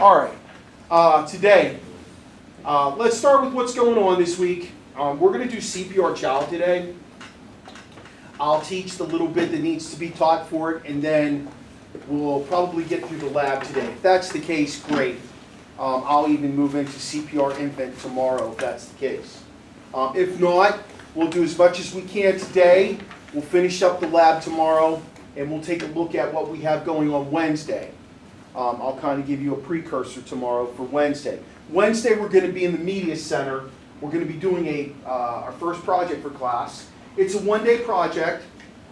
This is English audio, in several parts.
All right, today, let's start with what's going on this week. We're going to do CPR Child today. I'll teach the little bit that needs to be taught for it, and then we'll probably get through the lab today. If that's the case, great. I'll even move into CPR Infant tomorrow if that's the case. If not, we'll do as much as we can today. We'll finish up the lab tomorrow, and we'll take a look at what we have going on Wednesday. I'll kind of give you a precursor tomorrow for Wednesday. Wednesday, we're going to be in the Media Center. We're going to be doing our first project for class. It's a one-day project.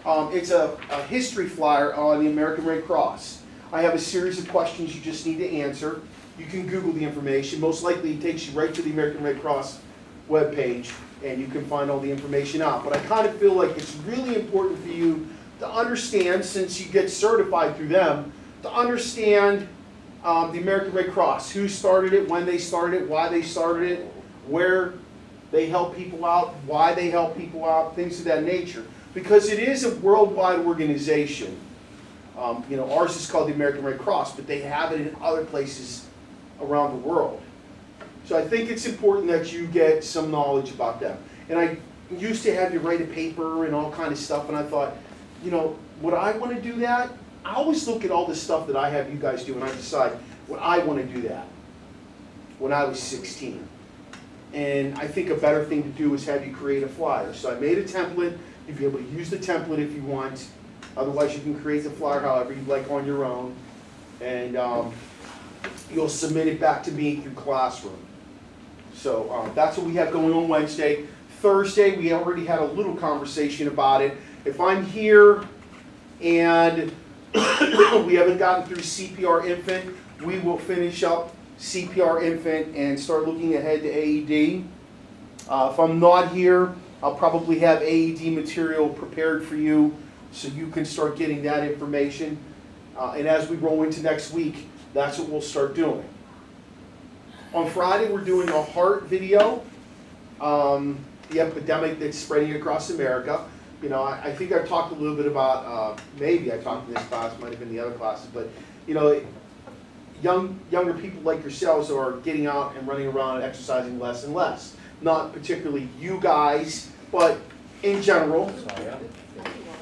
It's a history flyer on the American Red Cross. I have a series of questions you just need to answer. You can Google the information. Most likely it takes you right to the American Red Cross webpage, and you can find all the information out. But I kind of feel like it's really important for you to understand, since you get certified through them, to understand the American Red Cross, who started it, when they started it, why they started it, where they help people out, why they help people out, things of that nature. Because it is a worldwide organization. Ours is called the American Red Cross, but they have it in other places around the world. So I think it's important that you get some knowledge about them. And I used to have you write a paper and all kind of stuff, and I thought, would I want to do that? I always look at all the stuff that I have you guys do, and I decide, would I want to do that when I was 16? And I think a better thing to do is have you create a flyer. So I made a template. You'll be able to use the template if you want. Otherwise, you can create the flyer however you'd like on your own. And you'll submit it back to me through Classroom. So that's what we have going on Wednesday. Thursday, we already had a little conversation about it. If I'm here and we haven't gotten through CPR Infant, we will finish up CPR Infant and start looking ahead to AED. If I'm not here, I'll probably have AED material prepared for you so you can start getting that information. And as we roll into next week, that's what we'll start doing. On Friday, we're doing a heart video, the epidemic that's spreading across America. I think I talked a little bit about, maybe I talked in this class, might have been the other classes, but, younger people like yourselves are getting out and running around and exercising less and less. Not particularly you guys, but in general,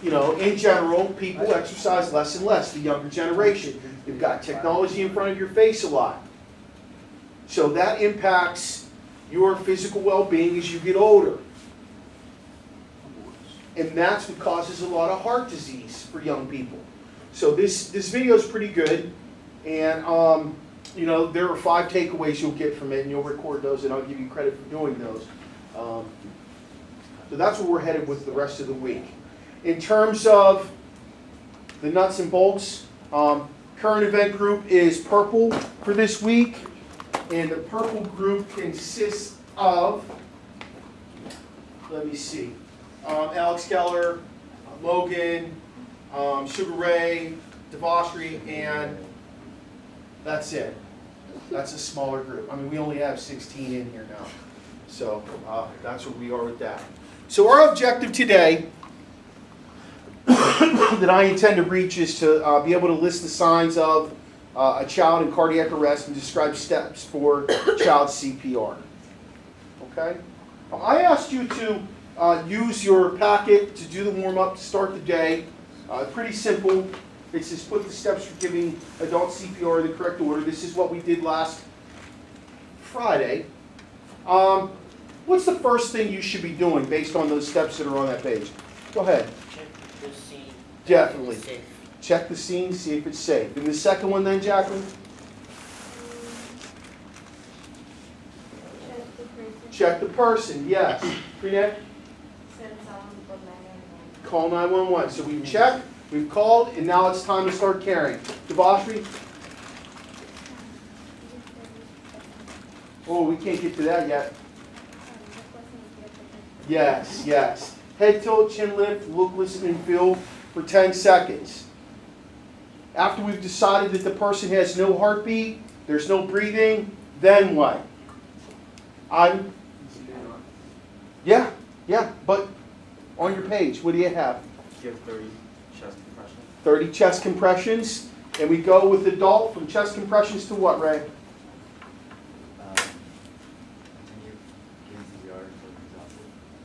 in general, people exercise less and less, the younger generation. You've got technology in front of your face a lot. So that impacts your physical well-being as you get older. And that's what causes a lot of heart disease for young people. So this video is pretty good. And, there are 5 takeaways you'll get from it, and you'll record those, and I'll give you credit for doing those. So that's where we're headed with the rest of the week. In terms of the nuts and bolts, current event group is purple for this week. And the purple group consists of, let me see, Alex Keller, Logan, Sugar Ray, Devashri, and that's it. That's a smaller group. I mean, we only have 16 in here now. So that's where we are with that. So our objective today that I intend to reach is to be able to list the signs of a child in cardiac arrest and describe steps for child CPR. Okay? I asked you to use your packet to do the warm-up to start the day. Pretty simple. It's just put the steps for giving adult CPR in the correct order. This is what we did last Friday. What's the first thing you should be doing based on those steps that are on that page? Go ahead. Check the scene. Definitely. Check the scene, see if it's safe. And the second one then, Jacqueline? Check the person, yes. Prenette? Call 911. So we've checked, we've called, and now it's time to start caring. Devashri? Oh, we can't get to that yet. Yes, yes. Head tilt, chin lift, look, listen, and feel for 10 seconds. After we've decided that the person has no heartbeat, there's no breathing, then what? Yeah, but on your page, what do you have? Give 30 chest compressions. 30 chest compressions. And we go with adult from chest compressions to what, Ray?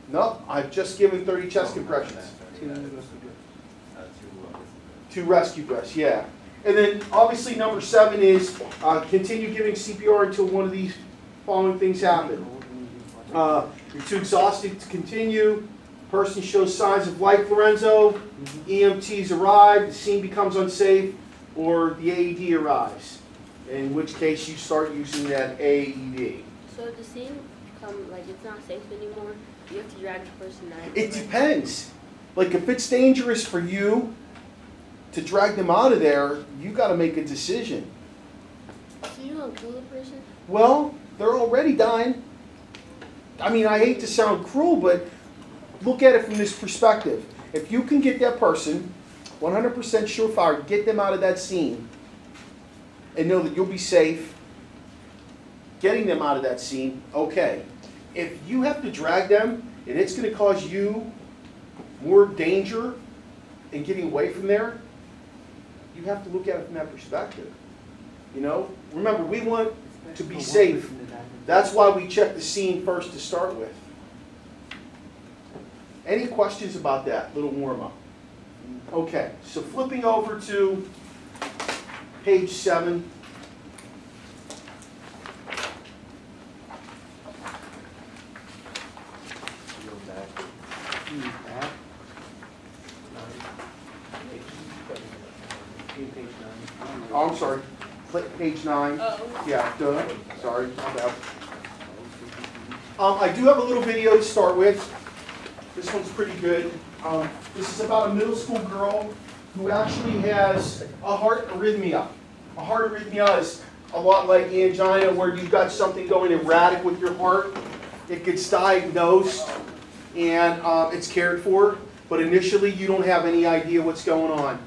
No, I've just given 30 chest compressions. Two rescue breaths, yeah. And then obviously number 7 is continue giving CPR until one of these following things happen. You're too exhausted to continue. Person shows signs of life, Lorenzo. EMTs arrive, the scene becomes unsafe, or the AED arrives. In which case you start using that AED. So if the scene like it's not safe anymore, you have to drag the person out. It depends. Like if it's dangerous for you to drag them out of there, you got to make a decision. So you don't kill the person? Well, they're already dying. I mean, I hate to sound cruel, but look at it from this perspective. If you can get that person 100% surefire, get them out of that scene, and know that you'll be safe getting them out of that scene, okay. If you have to drag them, and it's going to cause you more danger in getting away from there, you have to look at it from that perspective. You know, remember, we want to be safe. That's why we check the scene first to start with. Any questions about that little warm-up? Okay, so flipping over to page 7. Oh, I'm sorry. Click page 9. Oh. Yeah, duh. Sorry, my bad. I do have a little video to start with. This one's pretty good. This is about a middle school girl who actually has a heart arrhythmia. A heart arrhythmia is a lot like angina, where you've got something going erratic with your heart. It gets diagnosed and it's cared for, but initially you don't have any idea what's going on.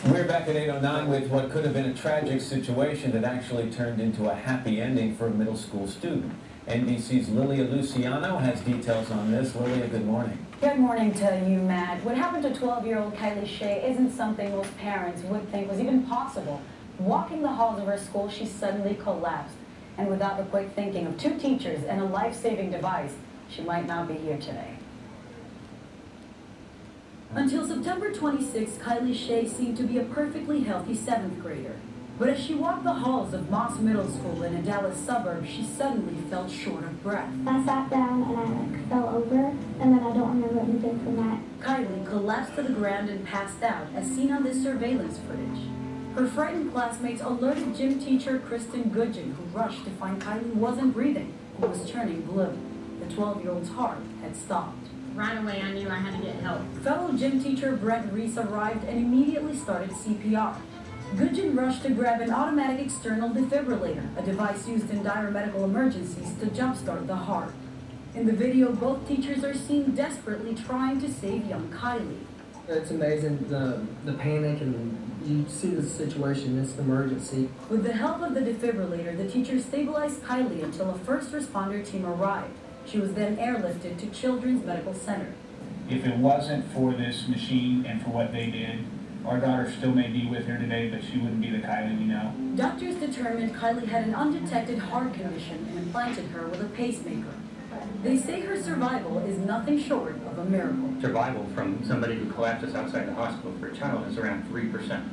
We're back at 8:09 with what could have been a tragic situation that actually turned into a happy ending for a middle school student. NBC's Lilia Luciano has details on this. Lilia, good morning. Good morning to you, Matt. What happened to 12-year-old Kylie Shea isn't something most parents would think was even possible. Walking the halls of her school, she suddenly collapsed. And without the quick thinking of 2 teachers and a life-saving device, she might not be here today. Until September 26, Kylie Shea seemed to be a perfectly healthy 7th grader. But as she walked the halls of Moss Middle School in a Dallas suburb, she suddenly felt short of breath. I sat down and I fell over, and then I don't remember anything from that. Kylie collapsed to the ground and passed out, as seen on this surveillance footage. Her frightened classmates alerted gym teacher Kristen Goodgen, who rushed to find Kylie wasn't breathing and was turning blue. The 12-year-old's heart had stopped. Right away, I knew I had to get help. Fellow gym teacher Brent Reese arrived and immediately started CPR. Goodgen rushed to grab an automatic external defibrillator, a device used in dire medical emergencies to jumpstart the heart. In the video, both teachers are seen desperately trying to save young Kylie. It's amazing, the panic, and you see the situation, it's an emergency. With the help of the defibrillator, the teachers stabilized Kylie until a first responder team arrived. She was then airlifted to Children's Medical Center. If it wasn't for this machine and for what they did, our daughter still may be with her today, but she wouldn't be the Kylie we know. Doctors determined Kylie had an undetected heart condition and implanted her with a pacemaker. They say her survival is nothing short of a miracle. Survival from somebody who collapses outside the hospital for a child is around 3%.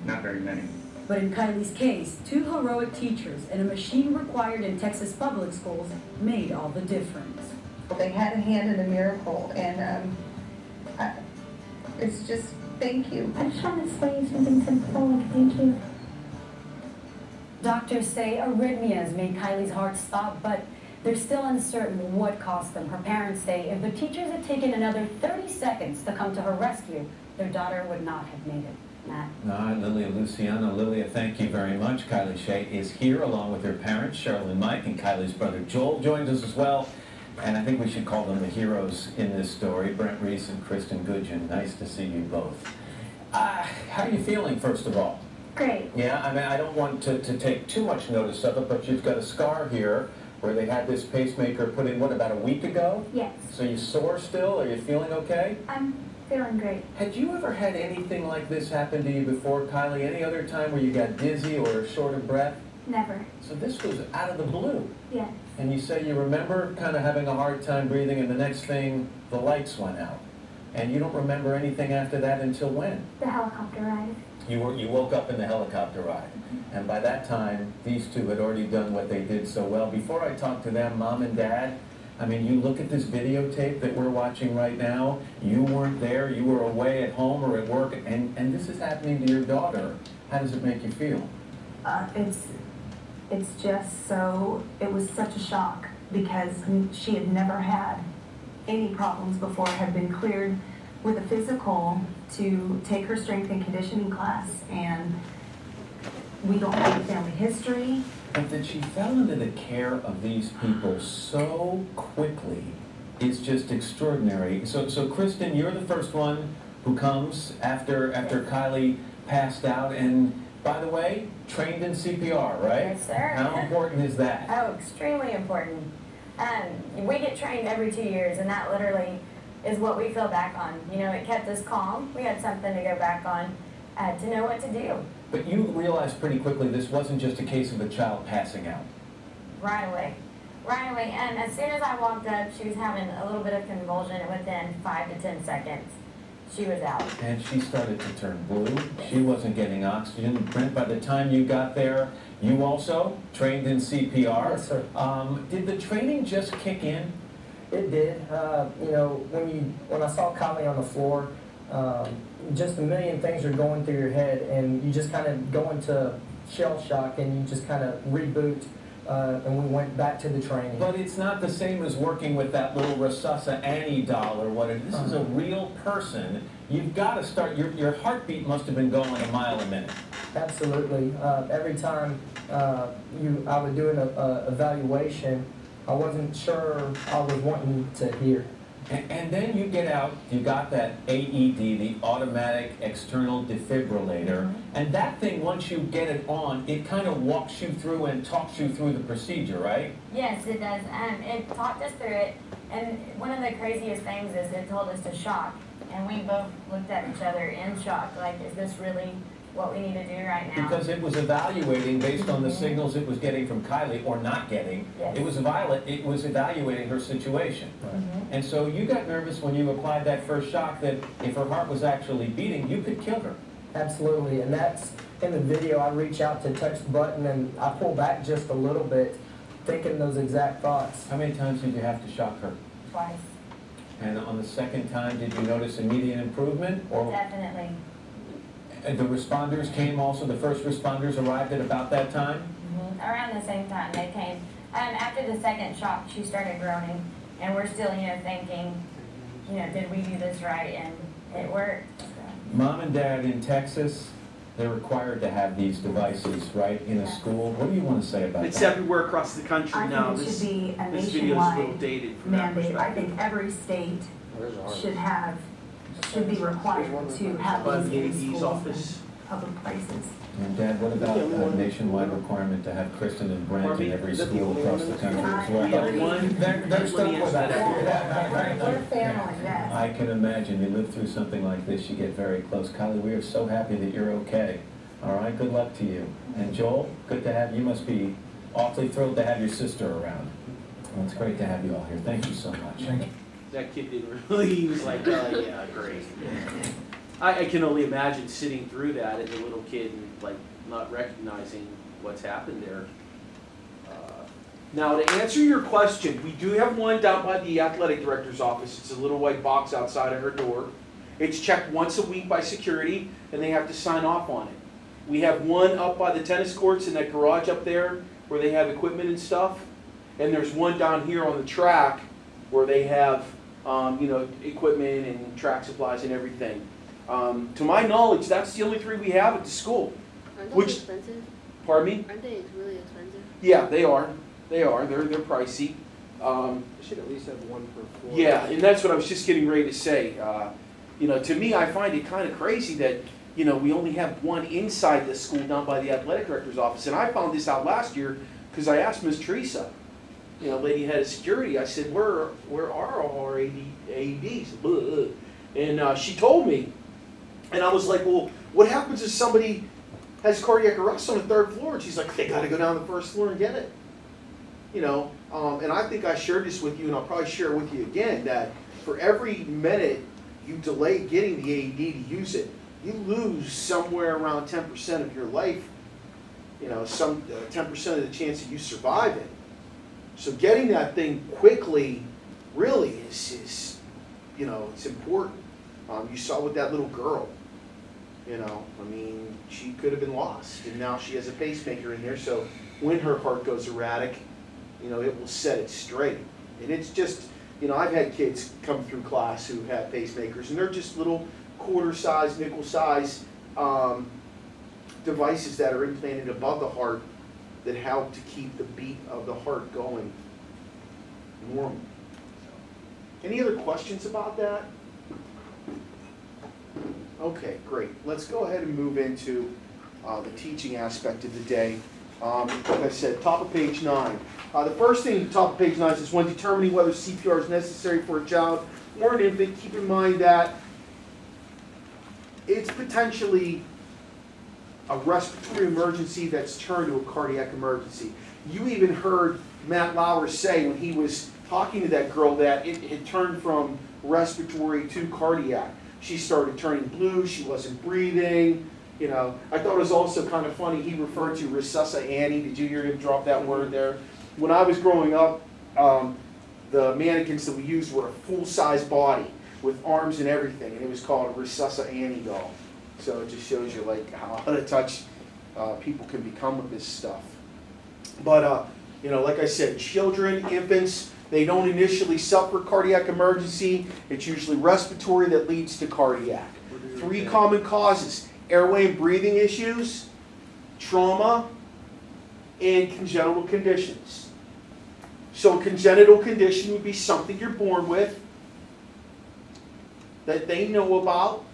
Not very many. But in Kylie's case, 2 heroic teachers and a machine required in Texas public schools made all the difference. They had a hand in the miracle, and it's just, thank you. I just want to explain something simple, like thank you. Doctors say arrhythmias made Kylie's heart stop, but they're still uncertain what caused them. Her parents say if the teachers had taken another 30 seconds to come to her rescue, their daughter would not have made it. Matt? Lilia Luciano. Lilia, thank you very much. Kylie Shea is here along with her parents, Cheryl and Mike, and Kylie's brother Joel joins us as well. And I think we should call them the heroes in this story, Brent Reese and Kristen Goodgen. Nice to see you both. How are you feeling, first of all? Great. Yeah, I mean, I don't want to take too much notice of it, but you've got a scar here where they had this pacemaker put in, what, about a week ago? Yes. So you sore still? Are you feeling okay? I'm Feeling great. Had you ever had anything like this happen to you before, Kylie? Any other time where you got dizzy or short of breath? Never. So this was out of the blue. Yes. And you say you remember kind of having a hard time breathing, and the next thing, the lights went out. And you don't remember anything after that until when? The helicopter ride. You woke up in the helicopter ride. And by that time, these two had already done what they did so well. Before I talk to them, Mom and Dad, I mean, you look at this videotape that we're watching right now, you weren't there, you were away at home or at work, and this is happening to your daughter. How does it make you feel? It's just so, it was such a shock because she had never had any problems before, had been cleared with a physical to take her strength and conditioning class, and we don't have a family history. But that she fell into the care of these people so quickly is just extraordinary. So Kristen, you're the first one who comes after Kylie passed out, and by the way, trained in CPR, right? Yes, sir. How important is that? Oh, extremely important. We get trained every 2 years, and that literally is what we fell back on. You know, it kept us calm. We had something to go back on to know what to do. But you realized pretty quickly this wasn't just a case of a child passing out. Right away. Right away. And as soon as I walked up, she was having a little bit of convulsion, and within 5 to 10 seconds, she was out. And she started to turn blue. She wasn't getting oxygen. Brent, by the time you got there, you also trained in CPR. Yes, sir. Did the training just kick in? It did. You know, when I saw Kylie on the floor, just a million things are going through your head, and you just kind of go into shell shock, and you just kind of reboot. And we went back to the training. But it's not the same as working with that little Rasasa Annie doll or what it is. This is a real person. You've got to start, your heartbeat must have been going a mile a minute. Absolutely. Every time I would do an evaluation, I wasn't sure I was wanting to hear. And then you get out, you got that AED, the automatic external defibrillator, and that thing, once you get it on, it kind of walks you through and talks you through the procedure, right? Yes, it does. It talked us through it, and one of the craziest things is it told us to shock, and we both looked at each other in shock, like, is this really what we need to do right now? Because it was evaluating based on the signals it was getting from Kylie, or not getting. Yes. It was evaluating her situation. And so you got nervous when you applied that first shock that if her heart was actually beating, you could kill her. Absolutely, and that's in the video. I reach out to touch the button, and I pull back just a little bit, thinking those exact thoughts. How many times did you have to shock her? Twice. And on the second time, did you notice immediate improvement? Or Definitely. the responders came also, the first responders arrived at about that time? Around the same time they came. After the second shock, she started groaning, and we're still, thinking, did we do this right? And it worked. So. Mom and Dad in Texas, they're required to have these devices, right, in a school. What do you want to say about It's that? everywhere across the country I now. think it should be a This video is a little nationwide dated from that mandate. I perspective. think every state should be required to have By these the in AD's schools office. and public places. And Dad, what about a nationwide requirement to have Kristen and Brent in every school across the country as well? They're stuck with that. We're family, yes. I can imagine. You live through something like this, you get very close. Kylie, we are so happy that you're okay. All right, good luck to you. And Joel, good to have you. You must be awfully thrilled to have your sister around. Well, it's great to have you all here. Thank you so much. That kid didn't really, he was like, oh yeah, great. I can only imagine sitting through that as a little kid and like not recognizing what's happened there. Now to answer your question, we do have one down by the athletic director's office. It's a little white box outside of her door. It's checked once a week by security and they have to sign off on it. We have one up by the tennis courts in that garage up there where they have equipment and stuff. And there's one down here on the track where they have equipment and track supplies and everything. To my knowledge, that's the only three we have at the school. Aren't they Which, expensive? pardon me? Aren't they really expensive? Yeah, they are. They are. They're pricey. Should at least have one per floor. Yeah, and that's what I was just getting ready to say. To me, I find it kind of crazy that we only have one inside the school down by the athletic director's office. And I found this out last year because I asked Ms. Teresa, lady head of security. I said, where are our AEDs? And she told me, and I was like, well, what happens if somebody has cardiac arrest on the 3rd floor? And she's like, they got to go down the 1st floor and get it. You know, and I think I shared this with you, and I'll probably share it with you again, that for every minute you delay getting the AED to use it, you lose somewhere around 10% of your life, you know, 10% of the chance that you survive it. So getting that thing quickly really is you know, it's important. You saw with that little girl, you know, I mean, she could have been lost, and now she has a pacemaker in there, so when her heart goes erratic, you know, it will set it straight. And it's just, you know, I've had kids come through class who have pacemakers, and they're just little quarter-size, nickel-size devices that are implanted above the heart that help to keep the beat of the heart going normal. Any other questions about that? Okay, great. Let's go ahead and move into the teaching aspect of the day. Like I said, top of page 9. The first thing, top of page 9 says, when determining whether CPR is necessary for a child or an infant, keep in mind that it's potentially a respiratory emergency that's turned to a cardiac emergency. You even heard Matt Lauer say when he was talking to that girl that it had turned from respiratory to cardiac. She started turning blue, she wasn't breathing. You know, I thought it was also kind of funny, he referred to resuscitate Annie. Did you hear him drop that word there? When I was growing up, the mannequins that we used were a full-size body with arms and everything, and it was called a resuscitate Annie doll. So it just shows you like how out of touch people can become with this stuff. But you know, like I said, children, infants, they don't initially suffer cardiac emergency. It's usually respiratory that leads to cardiac. 3 common causes: airway and breathing issues, trauma, and congenital conditions. So a congenital condition would be something you're born with, that they know about,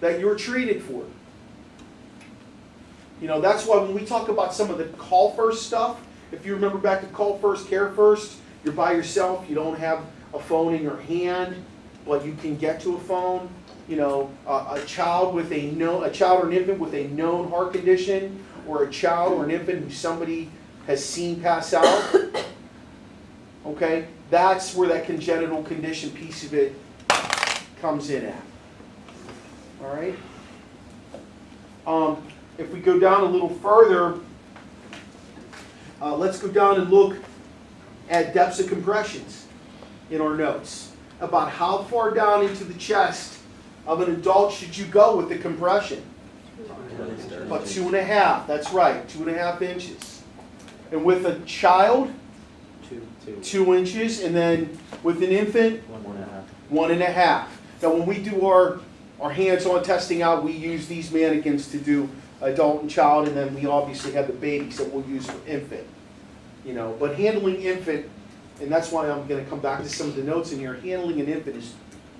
that you're treated for. You know, that's why when we talk about some of the call first stuff, if you remember back to call first, care first, you're by yourself, you don't have a phone in your hand, but you can get to a phone. You know, a child or an infant with a known heart condition, or a child or an infant who somebody has seen pass out. Okay, that's where that congenital condition piece of it comes in at. All right. If we go down a little further, let's go down and look at depths of compressions in our notes about how far down into the chest of an adult should you go with the compression. About 2.5. That's right, 2.5 inches. And with a child, 2 inches, and then with an infant, 1.5. Now, when we do our hands-on testing out, we use these mannequins to do adult and child, and then we obviously have the babies that we'll use for infant. You know, but handling infant, and that's why I'm going to come back to some of the notes in here. Handling an infant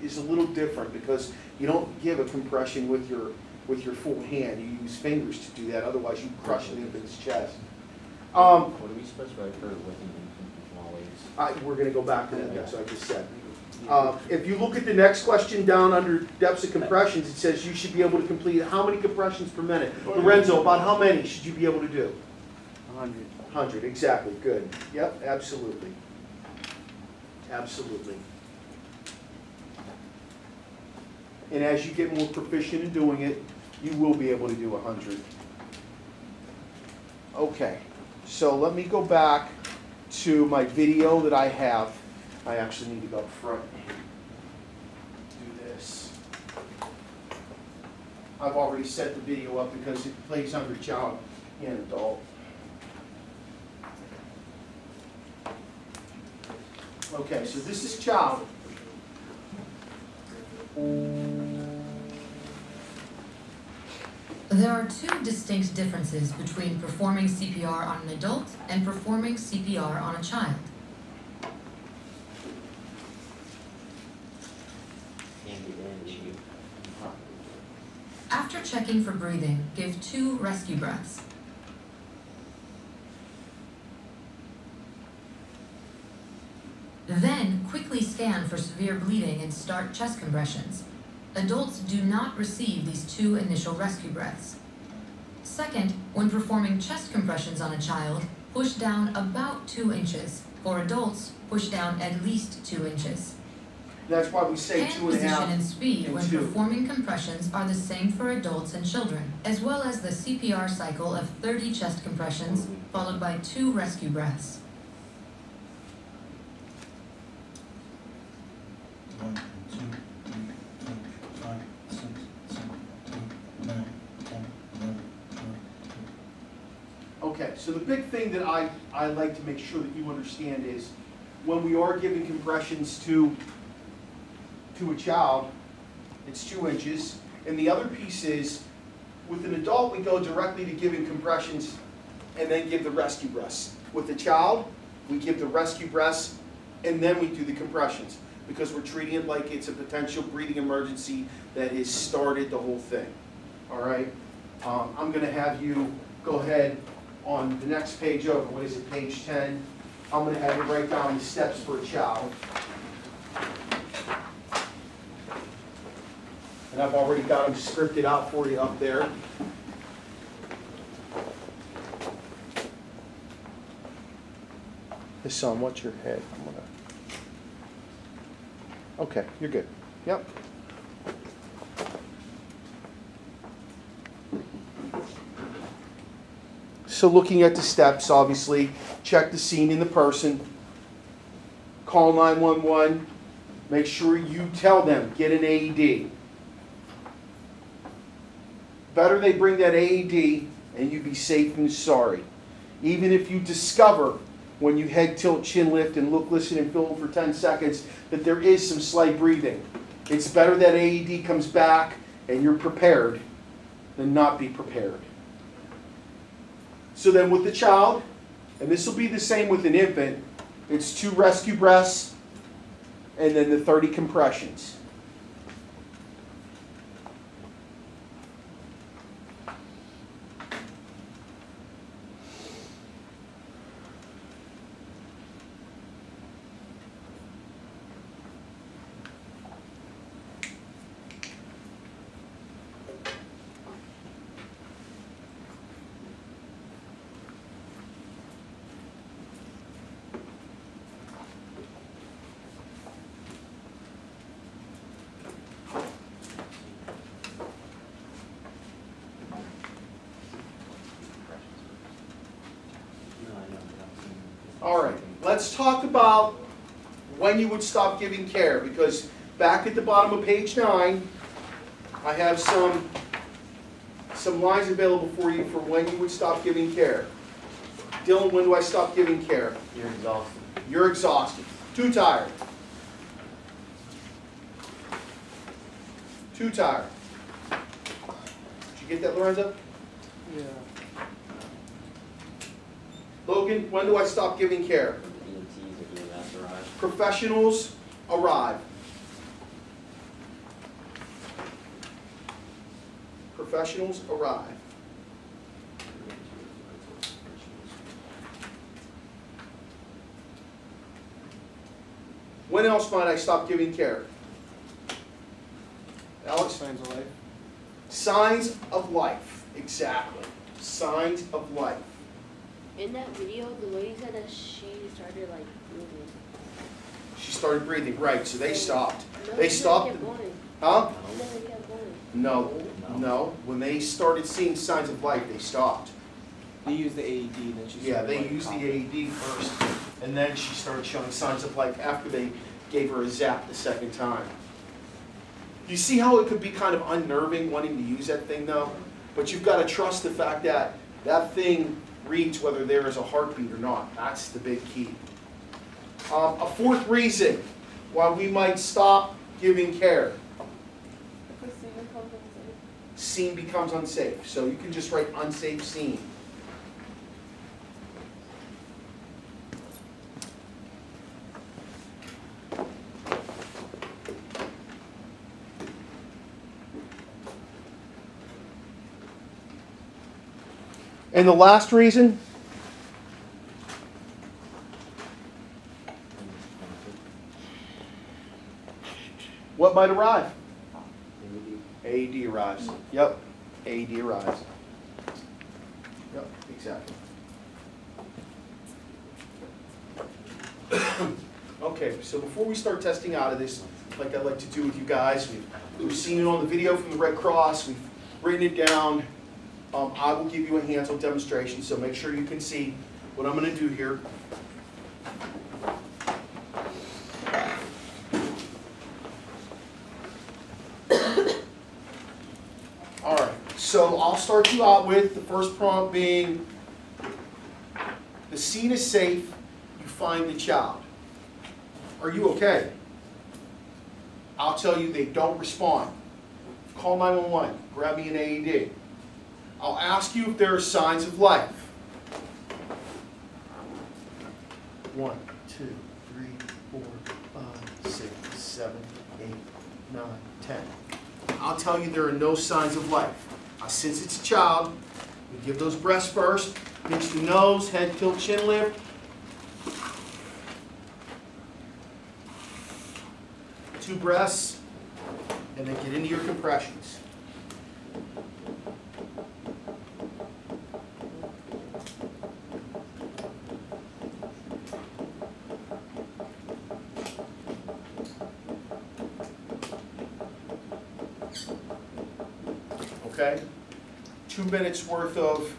is a little different because you don't give a compression with your full hand. You use fingers to do that. Otherwise, you crush an infant's chest. What do we specify for with an infant and small weights? We're going to go back to that. That's what I just said. If you look at the next question down under depths of compressions, it says you should be able to complete how many compressions per minute? Lorenzo, about how many should you be able to do? 100. 100, exactly. Good. Yep, absolutely. Absolutely. And as you get more proficient in doing it, you will be able to do 100. Okay, so let me go back to my video that I have. I actually need to go up front and do this. I've already set the video up because it plays under child and adult. Okay, so this is child. There are 2 distinct differences between performing CPR on an adult and performing CPR on a child. After checking for breathing, give 2 rescue breaths. Then quickly scan for severe bleeding and start chest compressions. Adults do not receive these 2 initial rescue breaths. Second, when performing chest compressions on a child, push down about 2 inches. For adults, push down at least 2 inches. That's why we say Hand 2.5 position and speed and when 2. performing compressions are the same for adults and children, as well as the CPR cycle of 30 chest compressions, followed by 2 rescue breaths. 1, 2, 3, 4, 5, 6, 7, 8, 9, 10, 11, 12. Okay, so the big thing that I like to make sure that you understand is when we are giving compressions to a child, it's 2 inches. And the other piece is, with an adult, we go directly to giving compressions and then give the rescue breaths. With the child, we give the rescue breaths and then we do the compressions because we're treating it like it's a potential breathing emergency that has started the whole thing. All right? I'm going to have you go ahead on the next page over. What is it, page 10? I'm going to have you write down the steps for a child. And I've already got them scripted out for you up there. Hassan, what's your head? Okay, you're good. Yep. So looking at the steps, obviously, check the scene in the person. Call 911. Make sure you tell them, get an AED. Better they bring that AED and you be safe than sorry. Even if you discover when you head tilt, chin lift, and look, listen, and feel for 10 seconds that there is some slight breathing. It's better that AED comes back and you're prepared than not be prepared. So then with the child, and this will be the same with an infant, it's 2 rescue breaths and then the 30 compressions. All right, let's talk about when you would stop giving care, because back at the bottom of page 9, I have some lines available for you for when you would stop giving care. Dylan, when do I stop giving care? You're exhausted. You're exhausted. Too tired. Too tired. Did you get that, Lorenzo? Yeah. Logan, when do I stop giving care? EMTs are doing that arrive. Professionals arrive. Professionals arrive. When else might I stop giving care? Alex? Signs of life. Signs of life. Exactly. Signs of life. In that video, the lady said that she started like moving. She started breathing. Right, so they stopped. No, They she stopped. kept going. Huh? No, they kept going. No. When they started seeing signs of life, they stopped. They used the AED, and then she Yeah, started, they like, used the coughing. AED first, and then she started showing signs of life after they gave her a zap the second time. You see how it could be kind of unnerving wanting to use that thing though? But you've got to trust the fact that that thing reads whether there is a heartbeat or not. That's the big key. A fourth reason why we might stop giving care. Scene becomes unsafe. So you can just write unsafe scene. And the last reason, what might arrive? AED arrives. Yep, AED arrives. Yep, exactly. Okay, so before we start testing out of this, like I like to do with you guys, we've seen it on the video from the Red Cross, we've written it down. I will give you a hands-on demonstration, so make sure you can see what I'm going to do here. Alright, so I'll start you out with the first prompt being, the scene is safe, you find the child. Are you okay? I'll tell you they don't respond. Call 911, grab me an AED. I'll ask you if there are signs of life. 1, 2, 3, 4, 5, 6, 7, 8, 9, 10. I'll tell you there are no signs of life. Since it's a child, we give those breaths first. Pinch the nose, head tilt, chin lift. 2 breaths, and then get into your compressions. Okay? 2 minutes worth of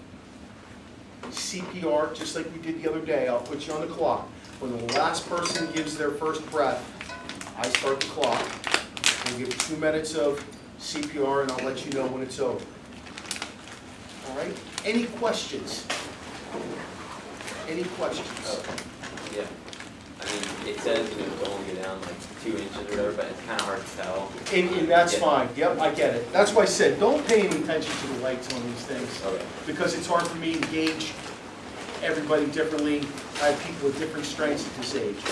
CPR, just like we did the other day. I'll put you on the clock. When the last person gives their first breath, I start the clock. We'll give 2 minutes of CPR, and I'll let you know when it's over. All right? Any questions? Any questions? Yeah. I mean, it says it'll only go down like 2 inches or whatever, but it's kind of hard to tell. And that's fine. Yep, I get it. That's why I said don't pay any attention to the lights on these things. Okay. Because it's hard for me to gauge everybody differently. I have people with different strengths at this age.